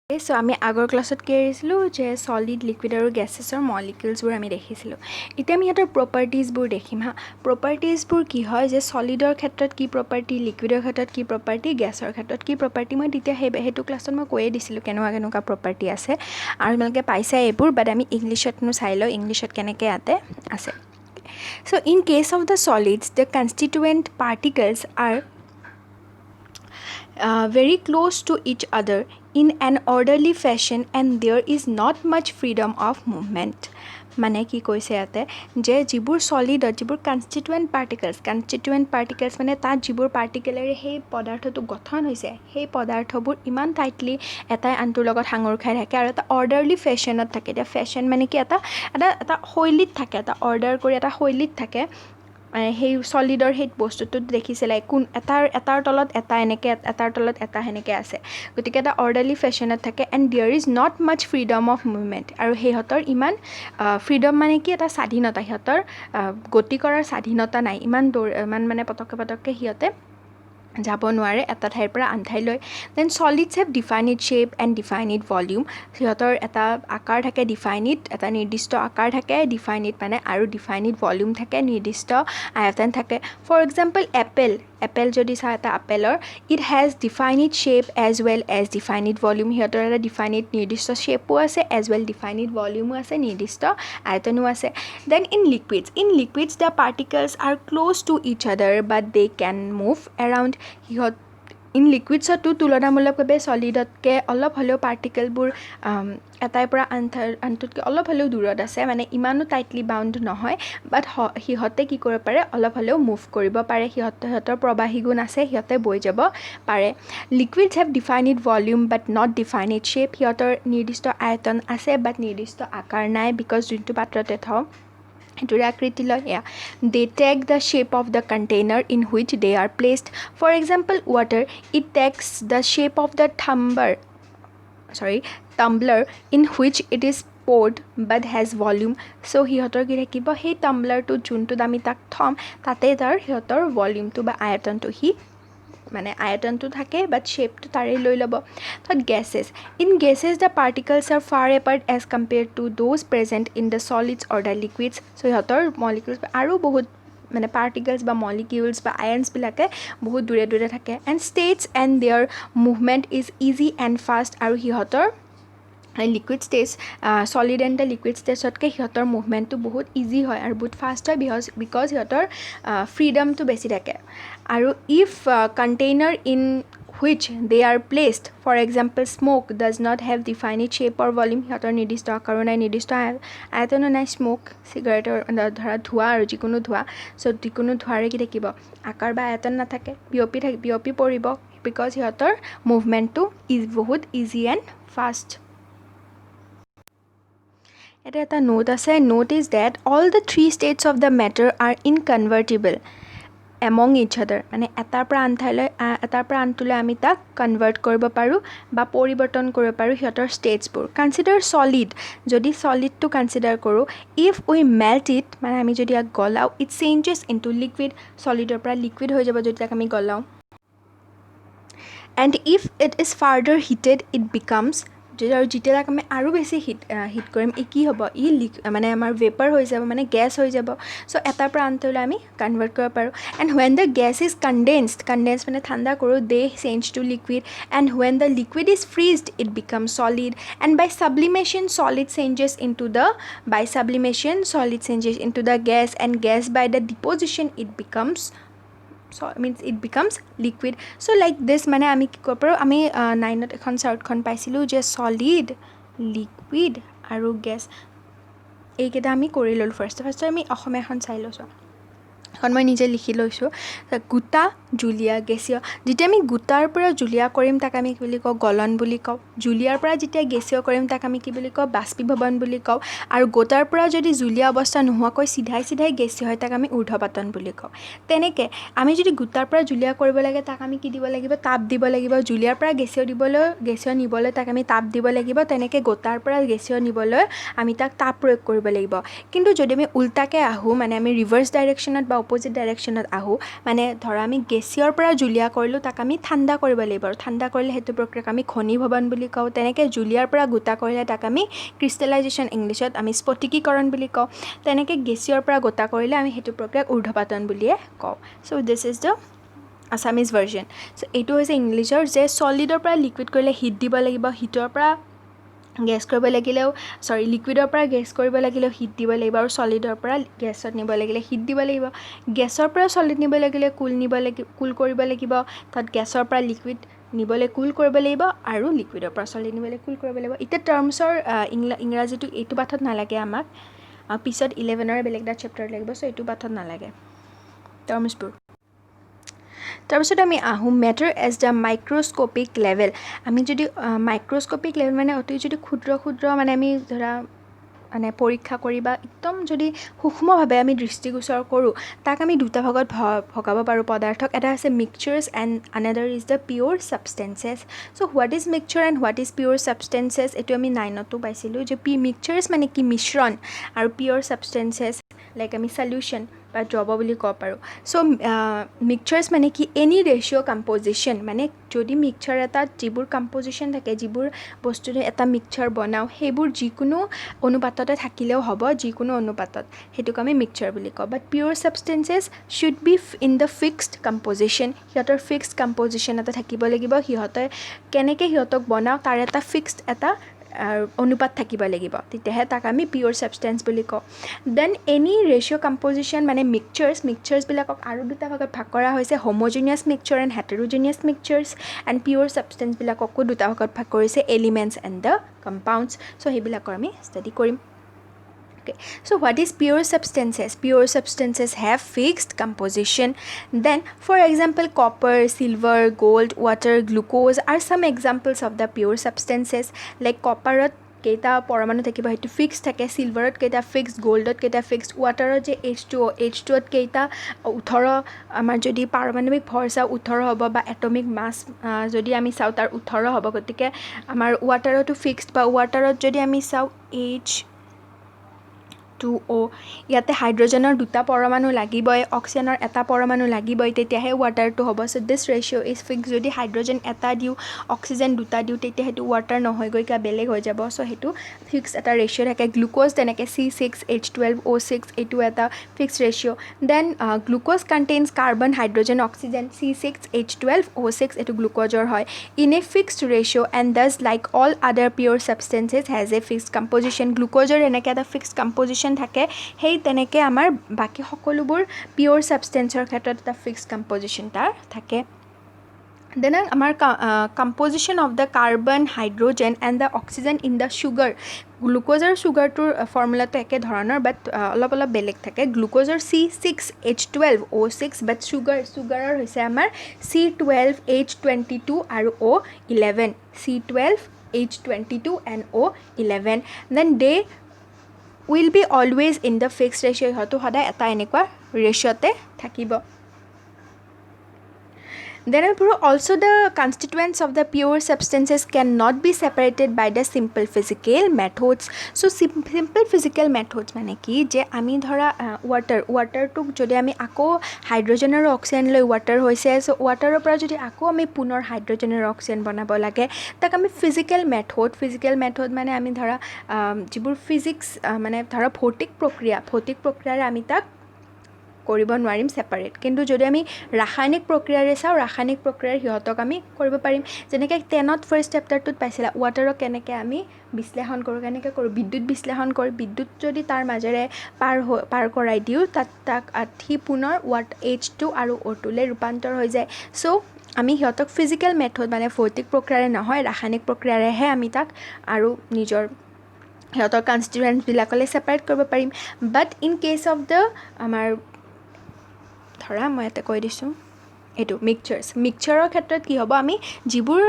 So আমি আগৰ ক্লাছত কি কৰিছিলোঁ যে সলিড লিকুইড আৰু গেছেছৰ মলিকিউলছবোৰ আমি দেখিছিলোঁ এতিয়া আমি সিহঁতৰ প্ৰপাৰ্টিজবোৰ দেখিম হা প্ৰপাৰ্টিজবোৰ কি হয় যে সলিডৰ ক্ষেত্ৰত কি প্ৰপাৰ্টি লিকুইডৰ ক্ষেত্ৰত কি প্ৰপাৰ্টি গেছৰ ক্ষেত্ৰত কি প্ৰপাৰ্টি মই তেতিয়া সেইটো ক্লাছত মই কৈয়ে দিছিলোঁ কেনেকুৱা প্ৰপাৰ্টি আছে আৰু তোমালোকে পাইছা এইবোৰ বাট আমি ইংলিছতনো চাই লওঁ ইংলিছত কেনেকৈ ইয়াতে আছে So in case of the solids the constituent particles are very close to each other in an orderly fashion and there is not much freedom of movement মানে কি কৈছে ইয়াতে যে যিবোৰ সলিডত যিবোৰ কনষ্টিটুৱেণ্ট পাৰ্টিকেলছ মানে তাত যিবোৰ পাৰ্টিকেলেৰে সেই পদাৰ্থটো গঠন হৈছে সেই পদাৰ্থবোৰ ইমান টাইটলি এটাই আনটোৰ লগত সাঙুৰ খাই থাকে আৰু এটা অৰ্ডাৰলি ফেশ্বনত থাকে এতিয়া ফেশ্বন মানে কি এটা শৈলীত থাকে এটা অৰ্ডাৰ কৰি এটা শৈলীত থাকে সেই সলিডৰ সেই বস্তুটোত দেখিছিলে কোন এটাৰ তলত এটা এনেকৈ এটাৰ তলত এটা সেনেকৈ আছে গতিকে এটা অৰ্ডাৰলি ফেশ্বনত থাকে and there is not much freedom of movement আৰু সিহঁতৰ ইমান ফ্ৰীডম মানে কি এটা স্বাধীনতা সিহঁতৰ গতি কৰাৰ স্বাধীনতা নাই ইমান মানে পটককৈ সিহঁতে যাব নোৱাৰে এটা ঠাইৰ পৰা আন ঠাইলৈ then solids have defined shape and defined volume সিহঁতৰ এটা আকাৰ থাকে ডিফাইনিড এটা নিৰ্দিষ্ট আকাৰ থাকে ডিফাইনিড মানে আৰু ডিফাইনিড ভলিউম থাকে নিৰ্দিষ্ট আয়তন থাকে ফৰ এক্সাম্পল এপেল যদি চাওঁ এটা আপেলৰ it has defined shape as well as defined volume সিহঁতৰ এটা ডিফাইনিড নিৰ্দিষ্ট শ্বেপো আছে এজ ৱেল ডিফাইনিড ভলিউমো আছে নিৰ্দিষ্ট আয়তনো আছে then in liquids the particles are close to each other but they can move around সিহঁত ইন লিকুইডছতো তুলনামূলকভাৱে সলিডতকৈ অলপ হ'লেও পাৰ্টিকেলবোৰ এটাৰ পৰা আনটোতকৈ অলপ হ'লেও দূৰত আছে মানে ইমানো টাইটলি বাউণ্ড নহয় বাট সিহঁতে কি কৰিব পাৰে অলপ হ'লেও মুভ কৰিব পাৰে সিহঁতৰ প্ৰবাহী গুণ আছে সিহঁতে বৈ যাব পাৰে liquids have defined volume but not defined shape সিহঁতৰ নিৰ্দিষ্ট আয়তন আছে বাট নিৰ্দিষ্ট আকাৰ নাই বিকজ যোনটো পাত্ৰতে থওঁ সেইটোৰে আকৃতি লয় they take the shape of the container in which they are placed for example water it takes the shape of the tumbler in which it is poured but has volume so সিহঁতৰ কি থাকিব সেই টাম্বলাৰটোত যোনটোত আমি তাক থ'ম তাতে সিহঁতৰ ভলিউমটো বা আয়তনটো মানে আয়তনটো থাকে বাট শ্বেপটো তাৰে লৈ ল'ব তাত gases the particles are far apart as compared to those present in the solids or the liquids so' সিহঁতৰ মলিকিউলছ আৰু বহুত মানে পাৰ্টিকলছ বা মলিকিউলছ বা আয়নছবিলাকে বহুত দূৰে দূৰে থাকে and states and their movement is easy and fast আৰু সিহঁতৰ liquid stage solid and the liquid ষ্টেজতকৈ সিহঁতৰ মুভমেণ্টটো বহুত ইজি হয় আৰু বহুত ফাষ্ট হয় বিকজ সিহঁতৰ ফ্ৰীডমটো বেছি থাকে আৰু if container in which they are placed for example smoke does not have defined shape or volume সিহঁতৰ নিৰ্দিষ্ট আকাৰো নাই নিৰ্দিষ্ট আয়তনো নাই স্ম'ক চিগাৰেটৰ ধৰা ধোঁৱা আৰু যিকোনো ধোঁৱা চ' যিকোনো ধোঁৱাৰে কি থাকিব আকাৰ বা আয়তন নাথাকে বিয়পি পৰিব বিকজ সিহঁতৰ মুভমেণ্টটো বহুত ইজি এণ্ড ফাষ্ট এটা নোট আছে note is that all the three states of the matter are inconvertible among each other মানে এটাৰ পৰা আনটোলৈ আমি তাক কনভাৰ্ট কৰিব পাৰোঁ বা পৰিৱৰ্তন কৰিব পাৰোঁ সিহঁতৰ ষ্টেটছবোৰ কনচিডাৰ সলিড যদি সলিডটো কনচিডাৰ কৰোঁ ইফ উই মেল্ট ইট মানে আমি যদি ইয়াক গলাওঁ ইট চেঞ্জেছ ইনটু লিকুইড সলিডৰ পৰা লিকুইড হৈ যাব যদি তাক আমি গলাওঁ and if it is further heated it becomes আৰু যেতিয়া তাক আমি আৰু বেছি হিট কৰিম কি হ'ব মানে আমাৰ ভেপাৰ হৈ যাব মানে গেছ হৈ যাব চ' এটাৰ পৰা আনটোলৈ আমি কনভাৰ্ট কৰিব পাৰোঁ and when the gas is condense মানে ঠাণ্ডা কৰোঁ they change to liquid and when the liquid is freezed it become solid and by sublimation solid changes into the gas and gas by the deposition it becomes it becomes liquid so like this মানে আমি কি কৰিব পাৰোঁ আমি 9ত এখন চাৰ্টখন পাইছিলোঁ যে solid liquid আৰু গেছ এইকেইটা আমি কৰি ল'লোঁ ফাৰ্ষ্ট আমি অসমীয়া এখন চাই লৈছোঁ এখন মই নিজে লিখি লৈছোঁ গোটা জুলীয়া গেছীয় যেতিয়া আমি গোটাৰ পৰা জুলীয়া কৰিম তাক আমি কি বুলি কওঁ গলন বুলি কওঁ জুলীয়াৰ পৰা যেতিয়া গেছীয় কৰিম তাক আমি কি বুলি কওঁ বাষ্পীভৱন বুলি কওঁ আৰু গোটাৰ পৰা যদি জুলীয়া অৱস্থা নোহোৱাকৈ চিধাই গেছীয় হয় তাক আমি ঊৰ্ধ্বপাতন বুলি কওঁ তেনেকৈ আমি যদি গোটাৰ পৰা জুলীয়া কৰিব লাগে তাক আমি কি দিব লাগিব তাপ দিব লাগিব জুলীয়াৰ পৰা গেছীয় নিবলৈ তাক আমি তাপ দিব লাগিব তেনেকৈ গোটাৰ পৰা গেছীয় নিবলৈ আমি তাক তাপ প্ৰয়োগ কৰিব লাগিব কিন্তু যদি আমি উল্টাকৈ আহোঁ মানে আমি ৰিভাৰ্ছ ডাইৰেকশ্যনত বা অপজিট ডাইৰেকশ্যনত আহোঁ মানে ধৰা আমি গেছীয়ৰ পৰা জুলীয়া কৰিলোঁ তাক আমি ঠাণ্ডা কৰিব লাগিব আৰু ঠাণ্ডা কৰিলে সেইটো প্ৰক্ৰিয়াক আমি ঘনীভৱন বুলি কওঁ তেনেকৈ জুলীয়াৰ পৰা গোটা কৰিলে তাক আমি ক্ৰিষ্টেলাইজেশ্যন ইংলিছত আমি স্ফটিকীকৰণ বুলি কওঁ তেনেকৈ গেছীয়ৰ পৰা গোটা কৰিলে আমি সেইটো প্ৰক্ৰিয়াক ঊৰ্ধ্বপাতন বুলিয়ে কওঁ so' this is the Assamese version so' এইটো হৈছে ইংলিছৰ যে ছলিডৰ পৰা লিকুইড কৰিলে হিট দিব লাগিব হিটৰ পৰা গেছ কৰিব লাগিলেও লিকুইডৰ পৰা গেছ কৰিব লাগিলেও হিট দিব লাগিব আৰু ছলিডৰ পৰা গেছত নিব লাগিলে হিট দিব লাগিব গেছৰ পৰা ছলিড নিব লাগিলে কুল কৰিব লাগিব তাত গেছৰ পৰা লিকুইড নিবলৈ কুল কৰিব লাগিব আৰু লিকুইডৰ পৰা ছলিড নিবলৈ কুল কৰিব লাগিব এতিয়া টাৰ্মছৰ ইংৰাজীটো এইটো পাঠত নালাগে আমাক পিছত 11ৰ বেলেগ এটা চেপ্টাৰ লাগিব চ' এইটো পাঠত নালাগে টাৰ্মছবোৰ তাৰপিছত আমি আহোঁ matter as the microscopic level আমি যদি মাইক্ৰস্কোপিক লেভেল মানে অতি যদি ক্ষুদ্ৰ মানে আমি ধৰা মানে পৰীক্ষা কৰি বা একদম যদি সূক্ষ্মভাৱে আমি দৃষ্টিগোচৰ কৰোঁ তাক আমি দুটা ভাগত ভগাব পাৰোঁ পদাৰ্থক এটা আছে mixtures and another is the pure substances so' what is mixture and what is pure substances এইটো আমি 9তো পাইছিলোঁ যে মিক্সচাৰ্ছ মানে কি মিশ্ৰণ আৰু পিয়'ৰ ছাবষ্টেঞ্চেছ লাইক আমি সলিউশ্যন বা দ্ৰৱ বুলি ক'ব পাৰোঁ চ' মিক্সচাৰ্ছ মানে কি এনি ৰেচিঅ' কম্প'জিশ্যন মানে যদি মিক্সচাৰ এটাত যিবোৰ কম্প'জিশ্যন থাকে যিবোৰ বস্তুৰে এটা মিক্সচাৰ বনাওঁ সেইবোৰ যিকোনো অনুপাততে থাকিলেও হ'ব যিকোনো অনুপাতত সেইটোক আমি মিক্সচাৰ বুলি কওঁ but pure substances should be in the fixed composition সিহঁতৰ ফিক্সড কম্প'জিশ্যন এটা থাকিব লাগিব সিহঁতে কেনেকৈ সিহঁতক বনাওঁ তাৰ এটা ফিক্সড এটা অনুপাত থাকিব লাগিব তেতিয়াহে তাক আমি পিয়'ৰ ছাবষ্টেঞ্চ বুলি কওঁ দেন এনি ৰেচিঅ' কম্প'জিশ্যন মানে মিক্সচাৰ্ছবিলাকক আৰু দুটা ভাগত ভাগ কৰা হৈছে হোম'জিনিয়াছ মিক্সচাৰ এণ্ড হেটেৰোজিনিয়াছ মিক্সচাৰ্ছ এণ্ড পিয়'ৰ ছাবষ্টেঞ্চবিলাককো দুটা ভাগত ভাগ কৰিছে এলিমেণ্টছ এণ্ড দ্য কম্পাউণ্ডছ চ' সেইবিলাকৰ আমি ষ্টাডি কৰিম Okay. So what is pure substances? Pure substances have fixed composition. Then for example copper, silver, gold, water, glucose are some examples of the pure substances like copper কেইটা পৰমাণু থাকিব সেইটো fix থাকে চিলভাৰত কেইটা fix গোল্ডত কেইটা fix ৱাটাৰত যে H2O কেইটা 18 আমাৰ যদি পাৰমাণৱিক ভৰ চাওঁ 18 হ'ব বা এটমিক মাছ যদি আমি চাওঁ তাৰ 18 হ'ব গতিকে আমাৰ ৱাটাৰতো ফিক্সড বা ৱাটাৰত যদি আমি চাওঁ H2O ইয়াতে হাইড্ৰজেনৰ দুটা পৰমাণু লাগিবই অক্সিজেনৰ এটা পৰমাণু লাগিবই তেতিয়াহে ৱাটাৰটো হ'ব চ' দিছ ৰেচিঅ' ইজ ফিক্স যদি হাইড্ৰজেন এটা দিওঁ অক্সিজেন দুটা দিওঁ তেতিয়া সেইটো ৱাটাৰ নহয় গৈ কিবা বেলেগ হৈ যাব চ' সেইটো ফিক্স এটা ৰেচিঅ' থাকে গ্লুক'জ তেনেকৈ C6H12O6 এইটো এটা fix ratio' then glucose contains carbon hydrogen oxygen C6H12O6 এইটো গ্লুক'জৰ হয় in a fixed ratio' and does like all other pure ছাবষ্টেঞ্চেছ has a fixed কম্প'জিশ্যন গ্লুক'জৰ এনেকৈ এটা ফিক্সড কম্প'জিশ্যন থাকে সেই তেনেকৈ আমাৰ বাকী সকলোবোৰ পিয়'ৰ ছাবষ্টেঞ্চৰ ক্ষেত্ৰত এটা ফিক্সড কম্প'জিশ্যন তাৰ থাকে দেন আমাৰ composition of the carbon hydrogen and the oxygen in the sugar গ্লুক'জৰ চুগাৰটোৰ ফৰ্মুলাটো একেধৰণৰ বাট অলপ বেলেগ থাকে গ্লুক'জৰ C6H12O6 বাট চুগাৰৰ হৈছে আমাৰ C12H22 আৰু O11 C12H22 and O11 then they will be always in the fixed ratio ইহঁতো সদায় এটা এনেকুৱা ৰেচিঅ'তে থাকিব Then also the constituents of the pure substances cannot be separated by the simple physical methods. So simple physical methods মানে কি যে আমি ধৰা ৱাটাৰটোক যদি আমি আকৌ হাইড্ৰজেন আৰু অক্সিজেন লৈ ৱাটাৰ হৈছে চ' ৱাটাৰৰ পৰা যদি আকৌ আমি পুনৰ হাইড্ৰজেন আৰু অক্সিজেন বনাব লাগে তাক আমি ফিজিকেল মেথড মানে আমি ধৰা যিবোৰ ফিজিক্স মানে ধৰা ভৌতিক প্ৰক্ৰিয়াৰে আমি তাক কৰিব নোৱাৰিম ছেপাৰেট কিন্তু যদি আমি ৰাসায়নিক প্ৰক্ৰিয়াৰে চাওঁ ৰাসায়নিক প্ৰক্ৰিয়াৰে সিহঁতক আমি কৰিব পাৰিম যেনেকৈ 10th ফাৰ্ষ্ট চেপ্টাৰটোত পাইছিলা ৱাটাৰক কেনেকৈ আমি বিশ্লেষণ কৰোঁ কেনেকৈ কৰোঁ বিদ্যুৎ বিশ্লেষণ কৰি বিদ্যুৎ যদি তাৰ মাজেৰে পাৰ কৰাই দিওঁ তাক সি পুনৰ H2 আৰু O2 লৈ ৰূপান্তৰ হৈ যায় চ' আমি সিহঁতক ফিজিকেল মেথড মানে ভৌতিক প্ৰক্ৰিয়াৰে নহয় ৰাসায়নিক প্ৰক্ৰিয়াৰেহে আমি তাক আৰু নিজৰ সিহঁতৰ কনষ্টিটুৱেণ্টছবিলাকলৈ ছেপাৰেট কৰিব পাৰিম বাট ইন কেছ অফ দ্য আমাৰ ধৰা মই ইয়াতে কৈ দিছোঁ এইটো মিক্সচাৰৰ ক্ষেত্ৰত কি হ'ব আমি যিবোৰ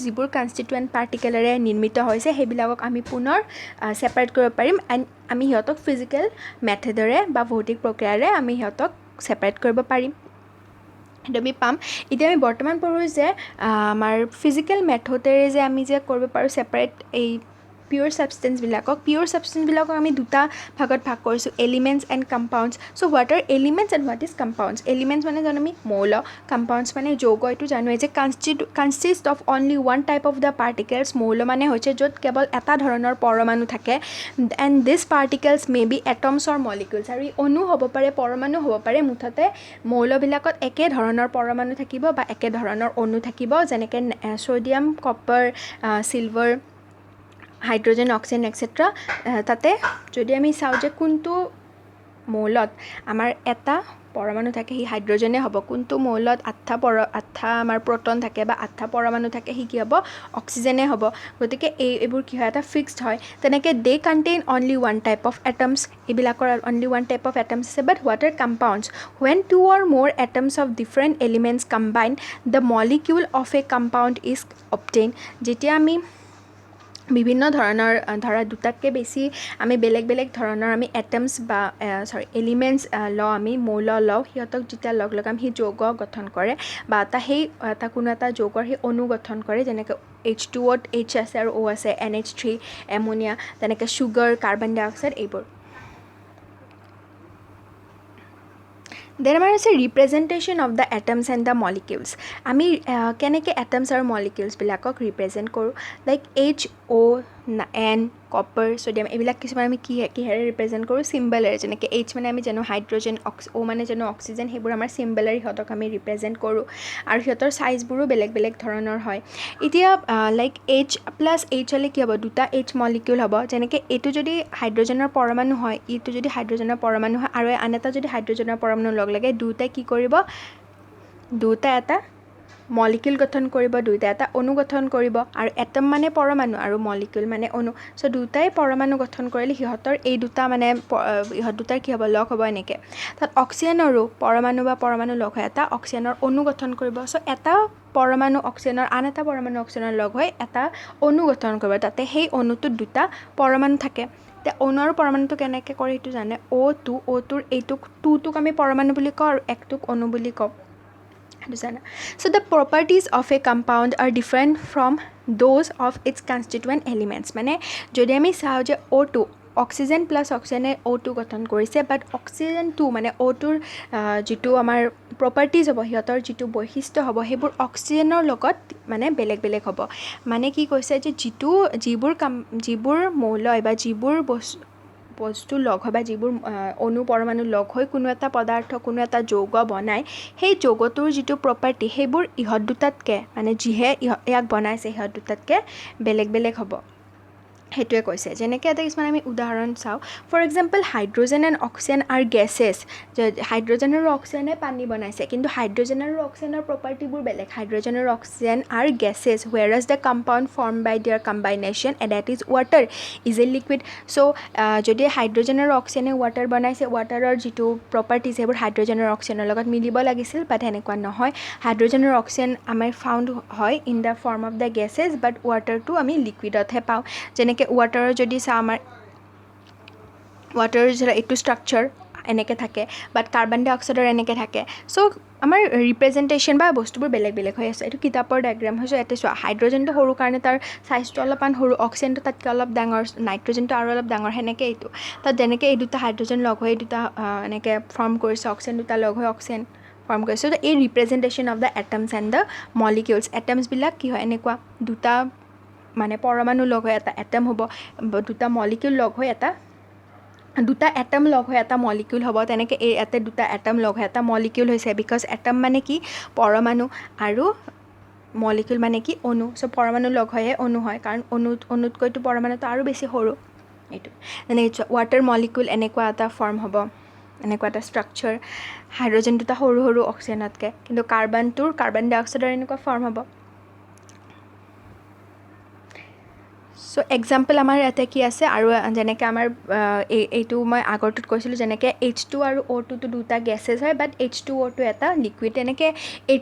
যিবোৰ কনষ্টিটুৱেণ্ট পাৰ্টিকেলেৰে নিৰ্মিত হৈছে সেইবিলাকক আমি পুনৰ ছেপাৰেট কৰিব পাৰিম এণ্ড আমি সিহঁতক ফিজিকেল মেথডেৰে বা ভৌতিক প্ৰক্ৰিয়াৰে আমি সিহঁতক ছেপাৰেট কৰিব পাৰিম সেইটো আমি পাম এতিয়া আমি বৰ্তমান পঢ়োঁ যে আমাৰ ফিজিকেল মেথডেৰে যে আমি যে কৰিব পাৰোঁ ছেপাৰেট এই পিয়'ৰ ছাবষ্টেঞ্চবিলাকক আমি দুটা ভাগত ভাগ কৰিছোঁ, elements and compounds. So' what are elements and what is compounds? Elements মানে জানো আমি মৌল, কম্পাউণ্ডছ মানে যৌগ, এইটো জানোৱেই যে consist of only one type of the particles. মৌল মানে হৈছে য'ত কেৱল এটা ধৰণৰ পৰমাণু থাকে, and this particles may be atoms or molecules. আৰু ই অণু হ'ব পাৰে, পৰমাণু হ'ব পাৰে, মুঠতে মৌলবিলাকত একে ধৰণৰ পৰমাণু থাকিব বা একে ধৰণৰ অণু থাকিব, যেনেকৈ sodium, copper, silver, hydrogen, oxygen et cetera. তাতে যদি আমি চাওঁ যে কোনটো মৌলত আমাৰ এটা পৰমাণু থাকে সি হাইড্ৰজেনে হ'ব, কোনটো মৌলত আঠটা আমাৰ প্ৰটন থাকে বা আঠটা পৰমাণু থাকে সি কি হ'ব, অক্সিজেনে হ'ব। গতিকে এইবোৰ কি হয়, এটা ফিক্সড হয়। তেনেকৈ they contain only one type of atoms, এইবিলাকৰ only one type of atoms আছে। But what are compounds? When two or more atoms of different elements combine the molecule of a compound is obtain. যেতিয়া আমি বিভিন্ন ধৰণৰ ধৰা দুটাতকৈ বেছি আমি বেলেগ বেলেগ ধৰণৰ আমি এটমছ বা এলিমেণ্টছ লওঁ, আমি মৌল লওঁ, সিহঁতক যেতিয়া লগ লগাম সি যৌগ গঠন কৰে বা কোনো এটা যৌগৰ সেই অণু গঠন কৰে। যেনেকৈ H2O-ত H আছে আৰু O আছে, NH3, এমনিয়া, তেনেকৈ চুগাৰ, কাৰ্বন ডাই অক্সাইড, এইবোৰ। দেন আমাৰ আছে representation of the atoms and the molecules. আমি কেনেকৈ এটমছ আৰু মলিকিউলছবিলাকক ৰিপ্ৰেজেণ্ট কৰোঁ, লাইক HON, কপাৰ, ছ'ডিয়াম, এইবিলাক কিছুমান আমি কিহেৰে ৰিপ্ৰেজেণ্ট কৰোঁ, চিম্বলেৰে। যেনেকৈ H মানে আমি জানো হাইড্ৰজেন, O মানে জানো অক্সিজেন, সেইবোৰ আমাৰ চিম্বলেৰে সিহঁতক আমি ৰিপ্ৰেজেণ্ট কৰোঁ। আৰু সিহঁতৰ চাইজবোৰো বেলেগ বেলেগ ধৰণৰ হয়। এতিয়া লাইক H+H হ'লে কি হ'ব, দুটা H মলিকিউল হ'ব। যেনেকৈ এইটো যদি হাইড্ৰজেনৰ পৰমাণু হয়, ইটো যদি হাইড্ৰজেনৰ পৰমাণু হয় আৰু আন এটা যদি হাইড্ৰজেনৰ পৰমাণু লগ লাগে, দুয়োটাই কি কৰিব, দুয়োটা এটা মলিকিউল গঠন কৰিব, দুয়োটা এটা অণু গঠন কৰিব। আৰু এটম মানে পৰমাণু আৰু মলিকিউল মানে অণু। চ' দুটাই পৰমাণু গঠন কৰিলে সিহঁতৰ এই দুটা মানে ইহঁত দুটাৰ কি হ'ব, লগ হ'ব এনেকৈ। তাত অক্সিজেনৰো পৰমাণু বা পৰমাণু লগ হৈ এটা অক্সিজেনৰ অণু গঠন কৰিব। চ' এটা পৰমাণু অক্সিজেনৰ আন এটা পৰমাণু অক্সিজেনৰ লগ হৈ এটা অণু গঠন কৰিব, তাতে সেই অণুটোত দুটা পৰমাণু থাকে। এতিয়া অণু আৰু পৰমাণুটো কেনেকৈ কৰে সেইটো জানে। O2ৰ এইটোক 2টোক আমি পৰমাণু বুলি কওঁ আৰু 1টোক অণু বুলি কওঁ, সেইটো জানা। So' the properties of a compound are different from those of its constituent elements. মানে যদি আমি চাওঁ যে O2, অক্সিজেন প্লাছ অক্সিজেনে O2 গঠন কৰিছে, বাট অক্সিজেন2 মানে O2ৰ যিটো আমাৰ প্ৰপাৰ্টিজ হ'ব, সিহঁতৰ যিটো বৈশিষ্ট্য হ'ব, সেইবোৰ অক্সিজেনৰ লগত মানে বেলেগ বেলেগ হ'ব। মানে কি কৈছে যে যিবোৰ মৌল বা যিবোৰ বস্তু লগ হয় বা যিবোৰ অণু পৰমাণু লগ হৈ কোনো এটা পদাৰ্থ, কোনো এটা যৌগ বনায়, সেই যৌগটোৰ যিটো প্ৰপাৰ্টি সেইবোৰ ইহঁত দুটাতকৈ মানে যিহে ইয়াক বনাইছে সিহঁত দুটাতকৈ বেলেগ বেলেগ হ'ব, সেইটোৱে কৈছে। যেনেকৈ এটা কিছুমান আমি উদাহৰণ চাওঁ। For example, hydrogen and oxygen are gases. Hydrogen আৰু অক্সিজেনে পানী বনাইছে, কিন্তু হাইড্ৰজেন আৰু অক্সিজেনৰ প্ৰপাৰ্টিবোৰ বেলেগ। হাইড্ৰজেন আৰু oxygen are gases, whereas the compound form by their combination and that is water is a liquid. So' যদি হাইড্ৰজেন আৰু অক্সিজেনে ৱাটাৰ বনাইছে, ৱাটাৰৰ যিটো প্ৰপাৰ্টিজ সেইবোৰ হাইড্ৰজেন আৰু অক্সিজেনৰ লগত মিলিব লাগিছিল, বাট সেনেকুৱা নহয়। হাইড্ৰজেন আৰু অক্সিজেন আমাৰ ফাউণ্ড হয় in the form of the gases, but ৱাটাৰটো আমি লিকুইডতহে পাওঁ। যেনেকৈ ৱাটাৰৰ যদি চাওঁ, আমাৰ ৱাটাৰৰ এইটো ষ্ট্ৰাকচাৰ এনেকৈ থাকে, বাট কাৰ্বন ডাই অক্সাইডৰ এনেকৈ থাকে। চ' আমাৰ ৰিপ্ৰেজেণ্টেশ্যন বা বস্তুবোৰ বেলেগ বেলেগ হৈ আছে। এইটো কিতাপৰ ডায়েগ্ৰাম হৈছে। ইয়াতে চোৱা, হাইড্ৰজেনটো সৰু কাৰণে তাৰ চাইজটো অলপমান সৰু, অক্সিজেনটো তাতকৈ অলপ ডাঙৰ, নাইট্ৰজেনটো আৰু অলপ ডাঙৰ, সেনেকৈ এইটো। তাত যেনেকৈ এই দুটা হাইড্ৰজেন লগ হৈ দুটা এনেকৈ ফৰ্ম কৰিছে, অক্সিজেন দুটা লগ হৈ অক্সিজেন ফৰ্ম কৰিছে। ত' এই representation of the atoms and the molecules. এটমছবিলাক কি হয়, এনেকুৱা দুটা মানে পৰমাণু লগ হৈ এটা এটম হ'ব, দুটা মলিকিউল লগ হৈ দুটা এটম লগ হৈ এটা মলিকিউল হ'ব। তেনেকৈ ইয়াতে দুটা এটম লগ হৈ এটা মলিকিউল হৈছে, বিকজ এটম মানে কি, পৰমাণু, আৰু মলিকিউল মানে কি, অণু। চ' পৰমাণু লগ হৈহে অণু হয়, কাৰণ অণুতকৈতো পৰমাণুটো আৰু বেছি সৰু। এইটো যেনে ৱাটাৰ মলিকিউল এনেকুৱা এটা ফৰ্ম হ'ব, এনেকুৱা এটা ষ্ট্ৰাকচাৰ। হাইড্ৰজেন দুটা সৰু সৰু অক্সিজেনতকৈ, কিন্তু কাৰ্বন ডাই অক্সাইডৰ এনেকুৱা ফৰ্ম হ'ব। চ' এক্সাম্পল আমাৰ ইয়াতে কি আছে, আৰু যেনেকৈ আমাৰ এইটো মই আগৰটোত কৈছিলোঁ, যেনেকৈ H2 আৰু O2 দুটা গেছেছ হয়, বাট H2O2 এটা লিকুইড। তেনেকৈ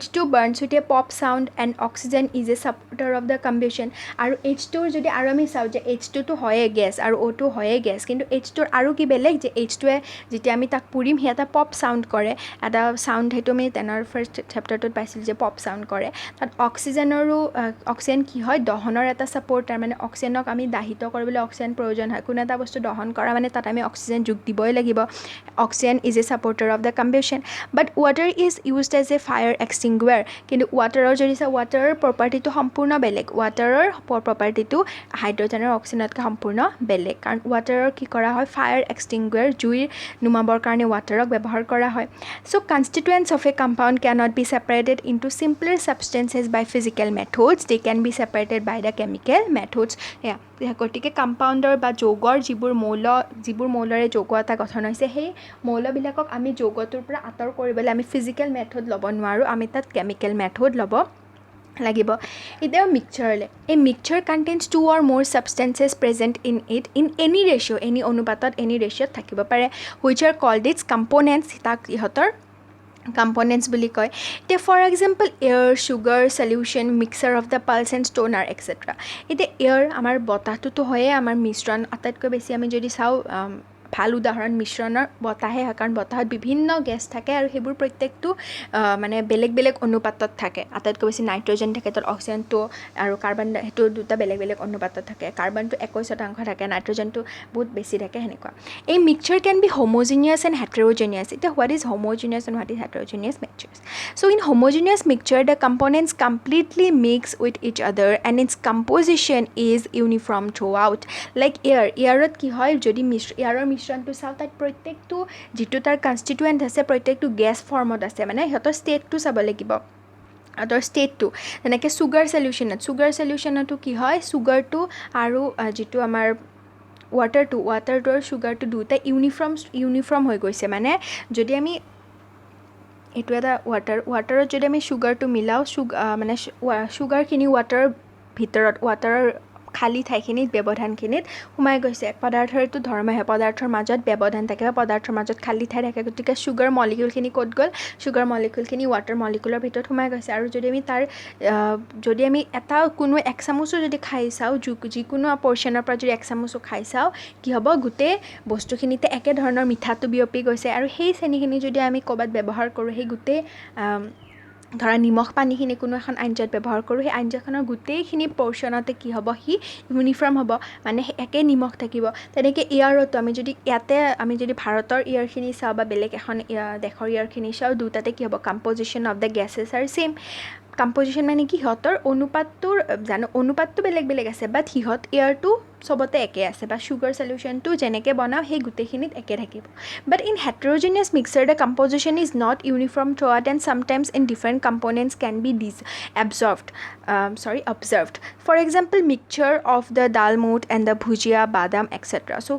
H2 burns with a pop sound and oxygen is a supporter of the combustion. আৰু H2ৰ যদি আৰু আমি চাওঁ যে H2টো হয়ে গেছ আৰু O2 হয়ে গেছ, কিন্তু H2ৰ আৰু কি বেলেগ, যে H2ৱে যেতিয়া আমি তাক পুৰিম সি এটা পপ চাউণ্ড কৰে, এটা চাউণ্ড, সেইটো আমি 10ৰ ফাৰ্ষ্ট চেপ্টাৰটোত পাইছিলোঁ যে পপ চাউণ্ড কৰে। তাত অক্সিজেন কি হয়, দহনৰ এটা ছাপৰ্টাৰ, মানে অক্সিজেনক অক্সিজেনক আমি দাহিত কৰিবলৈ অক্সিজেন প্ৰয়োজন হয় কোনো এটা বস্তু দহন কৰা মানে তাত আমি অক্সিজেন যোগ দিবই লাগিব oxygen is a supporter of the combustion but water is used as a fire extinguisher কিন্তু ৱাটাৰৰ যদি চাওঁ ৱাটাৰৰ প্ৰপাৰ্টিটো সম্পূৰ্ণ বেলেগ ৱাটাৰৰ প্ৰপাৰ্টিটো হাইড্ৰজেন আৰু অক্সিজেনতকৈ সম্পূৰ্ণ বেলেগ কাৰণ ৱাটাৰৰ কি কৰা হয় ফায়াৰ এক্সটিংগুৱাৰ জুইৰ নুমাবৰ কাৰণে ৱাটাৰক ব্যৱহাৰ কৰা হয় so' constituents of a compound cannot be separated into simpler substances by physical methods they can be separated by the chemical methods গতিকে কম্পাউণ্ডৰ বা যৌগৰ যিবোৰ মৌলৰে যৌগ এটা গঠন হৈছে সেই মৌলবিলাকক আমি যৌগটোৰ পৰা আঁতৰ কৰিবলৈ আমি ফিজিকেল মেথড ল'ব নোৱাৰোঁ আমি তাত কেমিকেল মেথড ল'ব লাগিব এতিয়া মিক্সচাৰলৈ এই mixture contains 2 or more substances present in it in any ratio' any অনুপাতত এনি ৰেচিঅ'ত থাকিব পাৰে which are called its components তাক ইহঁতৰ কম্পনেণ্টছ বুলি কয় এতিয়া for example air sugar solution mixer of the pulses and stones extra এতিয়া এয়াৰ আমাৰ বতাহটোতো হয়ে আমাৰ মিশ্ৰণ আটাইতকৈ বেছি আমি যদি চাওঁ ভাল উদাহৰণ মিশ্ৰণৰ বতাহে হয় কাৰণ বতাহত বিভিন্ন গেছ থাকে আৰু সেইবোৰ প্ৰত্যেকটো মানে বেলেগ বেলেগ অনুপাতত থাকে আটাইতকৈ বেছি নাইট্ৰজেন থাকে তাত অক্সিজেনটো আৰু কাৰ্বন সেইটো দুটা বেলেগ বেলেগ অনুপাতত থাকে কাৰ্বনটো 21% থাকে নাইট্ৰজেনটো বহুত বেছি থাকে সেনেকুৱা এই mixture can be homogeneous and heterogeneous এতিয়া what is homogeneous and what is heterogeneous mixtures so' in homogeneous mixture the components completely mix with each other and its composition is uniform throughout like এয়াৰত কি হয় যদি এয়াৰৰ মিশ্ৰণটো চাওঁ তাত প্ৰত্যেকটো যিটো তাৰ কনষ্টিটুৱেণ্ট আছে প্ৰত্যেকটো গেছ ফৰ্মত আছে মানে সিহঁতৰ ষ্টেটটো চাব লাগিব সিহঁতৰ ষ্টেটটো যেনেকৈ চুগাৰ চলিউশ্যনতো কি হয় চুগাৰটো আৰু যিটো আমাৰ ৱাটাৰটো আৰু চুগাৰটো দুয়োটা ইউনিফৰ্ম হৈ গৈছে মানে যদি আমি এইটো এটা ৱাটাৰত যদি আমি চুগাৰটো মিলাওঁ মানে চুগাৰখিনি ৱাটাৰৰ ভিতৰত ৱাটাৰৰ খালী ঠাইখিনিত ব্যৱধানখিনিত সোমাই গৈছে পদাৰ্থৰটো ধৰ্মহে পদাৰ্থৰ মাজত ব্যৱধান থাকে বা পদাৰ্থৰ মাজত খালী ঠাই থাকে গতিকে চুগাৰ মলিকিউলখিনি ক'ত গ'ল চুগাৰ মলিকিউলখিনি ৱাটাৰ মলিকিউলৰ ভিতৰত সোমাই গৈছে আৰু যদি আমি কোনো এক চামুচো যদি খাই চাওঁ যিকোনো পৰ্চনৰ পৰা যদি এক চামুচো খাই চাওঁ কি হ'ব গোটেই বস্তুখিনিতে একেধৰণৰ মিঠাটো বিয়পি গৈছে আৰু সেই চেনিখিনি যদি আমি ক'ৰবাত ব্যৱহাৰ কৰোঁ সেই গোটেই ধৰা নিমখ পানীখিনি কোনো এখন আঞ্জাত ব্যৱহাৰ কৰোঁ সেই আঞ্জাখনৰ গোটেইখিনি পৰ্চনতে কি হ'ব সি ইউনিফৰ্ম হ'ব মানে একে নিমখ থাকিব তেনেকৈ এয়াৰতো আমি যদি ভাৰতৰ এয়াৰখিনি চাওঁ বা বেলেগ এখন দেশৰ এয়াৰখিনি চাওঁ দুটাতে কি হ'ব composition of the gases are same composition মানে কি সিহঁতৰ অনুপাতটো বেলেগ বেলেগ আছে বাট এয়াৰটো চবতে একে আছে বা চুগাৰ চলিউশ্যনটো যেনেকৈ বনাওঁ সেই গোটেইখিনিত একে থাকিব but in heterogeneous mixture the composition is not uniform throughout and sometimes in different components can be observed for example mixture of the dalmoth and the bhujia badam etcetera চ'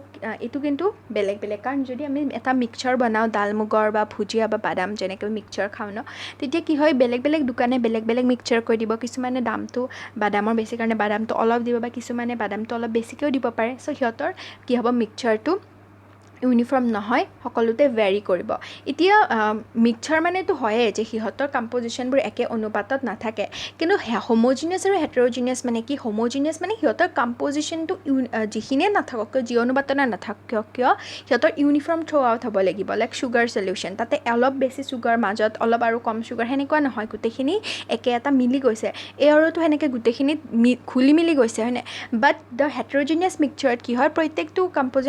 এইটো কিন্তু বেলেগ বেলেগ কাৰণ যদি আমি এটা মিক্সচাৰ বনাওঁ ডালমুগৰ বা ভুজিয়া বা বাদাম যেনেকৈ মিক্সচাৰ খাওঁ ন তেতিয়া কি হয় বেলেগ বেলেগ দোকানে বেলেগ বেলেগ মিক্সচাৰ কৰি দিব কিছুমানে দামটো বাদামৰ বেছি কাৰণে বাদামটো অলপ দিব বা কিছুমানে বাদামটো অলপ বেছিকৈও দিব পাৰে চ' সিহঁতৰ কি হ'ব মিক্সচাৰটো ইউনিফৰ্ম নহয় সকলোতে ভেৰি কৰিব এতিয়া মিক্সচাৰ মানেতো হয়ে যে সিহঁতৰ কম্প'জিশ্যনবোৰ একে অনুপাতত নাথাকে কিন্তু হোমোজিনিয়াছ আৰু হেটেৰোজিনিয়াছ মানে কি হোমোজিনিয়াছ মানে সিহঁতৰ কম্প'জিশ্যনটো যিখিনিয়ে নাথাকক কিয় যি অনুপাতত নাথাকক কিয় সিহঁতৰ ইউনিফৰ্ম থ্ৰু আউট হ'ব লাগিব লাইক চুগাৰ চলিউশ্যন তাতে অলপ বেছি চুগাৰ মাজত অলপ আৰু কম চুগাৰ সেনেকুৱা নহয় গোটেইখিনি একে এটা মিলি গৈছে এয়াৰতো সেনেকৈ গোটেইখিনিত ঘুলি মিলি গৈছে হয়নে বাট দ্য হেটেৰোজিনিয়াছ মিক্সচাৰত কি হয় প্ৰত্যেকটো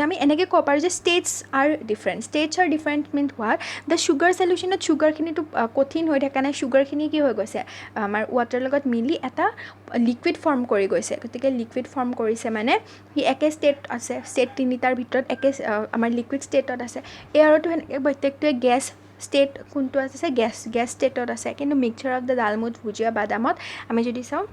আমি এনেকৈ ক'ব পাৰোঁ যে states are different mean what the sugar চলিউশ্যনত চুগাৰখিনিতো কঠিন হৈ থকা নাই চুগাৰখিনি কি হৈ গৈছে আমাৰ ৱাটাৰৰ লগত মিলি এটা লিকুইড ফৰ্ম কৰি গৈছে গতিকে লিকুইড ফৰ্ম কৰিছে মানে সি একে ষ্টেট আছে ষ্টেট তিনিটাৰ ভিতৰত একে আমাৰ লিকুইড ষ্টেটত আছে এয়াৰতো সেনেকৈ প্ৰত্যেকটোৱে গেছ ষ্টেট কোনটো আছে গেছ ষ্টেটত আছে কিন্তু মিক্সচাৰ অফ দ্য ডালমুট ভুজিয়া বাদামত আমি যদি চাওঁ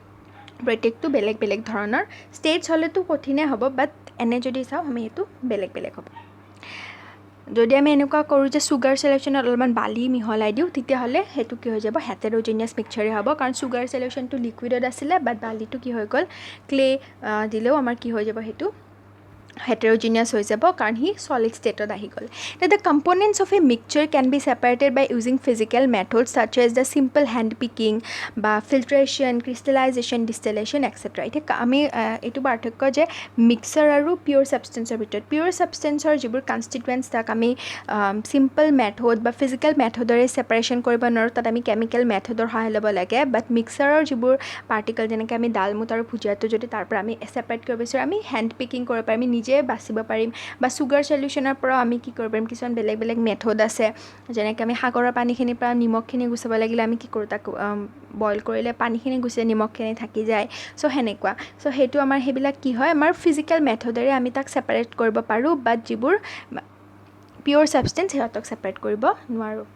প্ৰত্যেকটো বেলেগ বেলেগ ধৰণৰ ষ্টেটছ হ'লেতো কঠিনে হ'ব বাট এনে যদি চাওঁ আমি সেইটো বেলেগ বেলেগ হ'ব যদি আমি এনেকুৱা কৰোঁ যে চুগাৰ চলিউশ্যনত অলপমান বালি মিহলাই দিওঁ তেতিয়াহ'লে সেইটো কি হৈ যাব হেটেৰোজিনিয়াছ মিক্সচাৰে হ'ব কাৰণ চুগাৰ চলিউশ্যনটো লিকুইডত আছিলে বাট বালিটো কি হৈ গ'ল ক্লে দিলেও আমাৰ কি হৈ যাব সেইটো হেটেৰোজিনিয়াছ হৈ যাব কাৰণ সি সলিড ষ্টেটত আহি গ'ল the components of a mixture can be separated by using physical method such as the simple hand picking বা ফিল্ট্ৰেশ্যন ক্ৰিষ্টেলাইজেশ্যন ডিষ্টেলেশ্যন এক্সেট্ৰা এতিয়া আমি এইটো পাৰ্থক্য যে মিক্সাৰ আৰু পিয়'ৰ ছাবষ্টেঞ্চৰ ভিতৰত পিয়'ৰ ছাবষ্টেঞ্চৰ যিবোৰ কনষ্টিটুৱেণ্টছ তাক আমি চিম্পল মেথড বা ফিজিকেল মেথডেৰে ছেপাৰেশ্যন কৰিব নোৱাৰোঁ তাত আমি কেমিকেল মেথডৰ সহায় ল'ব লাগে বাট মিক্সাৰৰ যিবোৰ পাৰ্টিকল যেনেকৈ আমি ডালমুট আৰু ভুজিয়াটো যদি তাৰ পৰা আমি ছেপাৰেট কৰিব বিচাৰোঁ আমি হেণ্ড পিকিং কৰিব পাৰিম আমি নিজে বাচিব পাৰিম বা চুগাৰ চলিউশ্যনৰ পৰাও আমি কি কৰিব পাৰিম কিছুমান বেলেগ বেলেগ মেথড আছে যেনেকৈ আমি সাগৰৰ পানীখিনিৰ পৰা নিমখখিনি গুচাব লাগিলে আমি কি কৰোঁ তাক বইল কৰিলে পানীখিনি গুচি নিমখখিনি থাকি যায় চ' সেনেকুৱা চ' সেইটো আমাৰ সেইবিলাক কি হয় আমাৰ ফিজিকেল মেথডেৰে আমি তাক ছেপাৰেট কৰিব পাৰোঁ বাট যিবোৰ পিয়'ৰ ছাবষ্টেঞ্চ সিহঁতক ছেপাৰেট কৰিব নোৱাৰোঁ